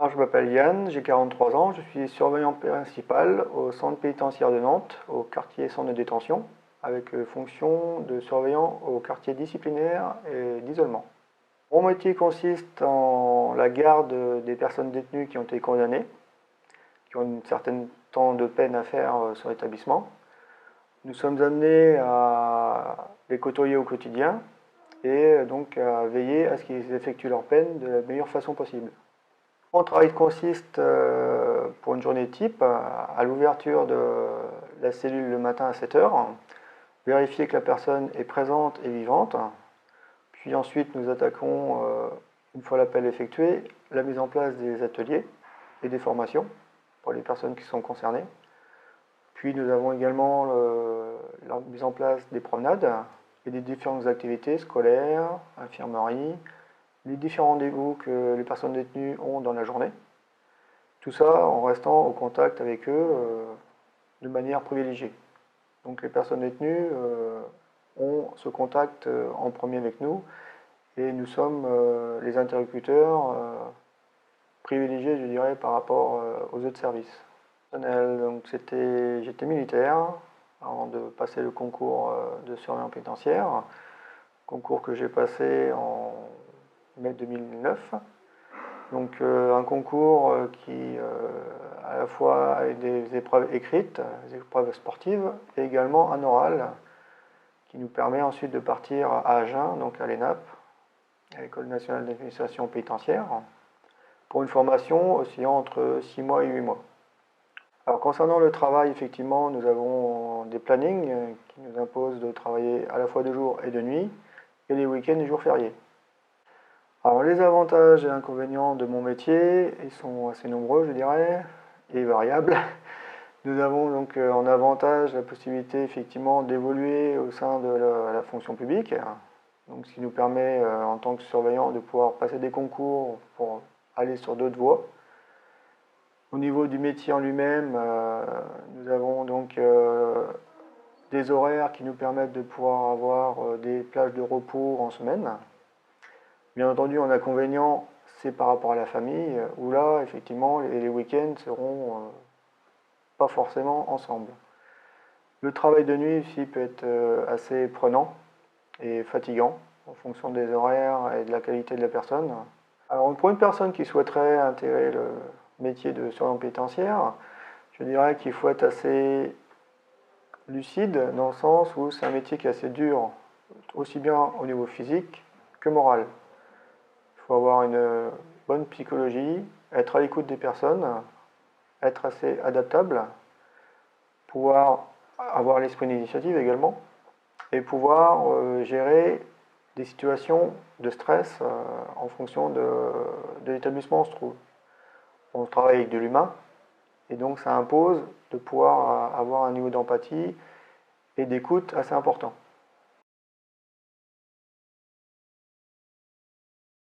Alors, je m'appelle Yann, j'ai 43 ans, je suis surveillant principal au centre pénitentiaire de Nantes, au quartier centre de détention, avec fonction de surveillant au quartier disciplinaire et d'isolement. Mon métier consiste en la garde des personnes détenues qui ont été condamnées, qui ont un certain temps de peine à faire sur l'établissement. Nous sommes amenés à les côtoyer au quotidien et donc à veiller à ce qu'ils effectuent leur peine de la meilleure façon possible. Mon travail consiste, pour une journée type, à l'ouverture de la cellule le matin à 7 heures, vérifier que la personne est présente et vivante, puis ensuite nous attaquons, une fois l'appel effectué, la mise en place des ateliers et des formations pour les personnes qui sont concernées. Puis nous avons également la mise en place des promenades et des différentes activités scolaires, infirmerie, les différents rendez-vous que les personnes détenues ont dans la journée. Tout ça en restant au contact avec eux de manière privilégiée. Donc les personnes détenues ont ce contact en premier avec nous et nous sommes les interlocuteurs privilégiés, je dirais, par rapport aux autres services. Donc j'étais militaire avant de passer le concours de surveillant pénitentiaire, concours que j'ai passé en mai 2009. Donc un concours qui à la fois a des épreuves écrites, des épreuves sportives, et également un oral qui nous permet ensuite de partir à Agen, donc à l'ENAP, à l'École nationale d'administration pénitentiaire, pour une formation oscillant entre 6 mois et 8 mois. Alors concernant le travail, effectivement, nous avons des plannings qui nous imposent de travailler à la fois de jour et de nuit, et les week-ends et jours fériés. Alors les avantages et inconvénients de mon métier, ils sont assez nombreux, je dirais, et variables. Nous avons donc en avantage la possibilité effectivement d'évoluer au sein de la fonction publique, donc ce qui nous permet en tant que surveillant de pouvoir passer des concours pour aller sur d'autres voies. Au niveau du métier en lui-même, nous avons donc des horaires qui nous permettent de pouvoir avoir des plages de repos en semaine. Bien entendu, en inconvénient, c'est par rapport à la famille, où là, effectivement, les week-ends seront pas forcément ensemble. Le travail de nuit aussi peut être assez prenant et fatigant en fonction des horaires et de la qualité de la personne. Alors pour une personne qui souhaiterait intégrer le métier de surveillant pénitentiaire, je dirais qu'il faut être assez lucide dans le sens où c'est un métier qui est assez dur, aussi bien au niveau physique que moral. Il faut avoir une bonne psychologie, être à l'écoute des personnes, être assez adaptable, pouvoir avoir l'esprit d'initiative également, et pouvoir gérer des situations de stress en fonction de l'établissement où on se trouve. On travaille avec de l'humain, et donc ça impose de pouvoir avoir un niveau d'empathie et d'écoute assez important.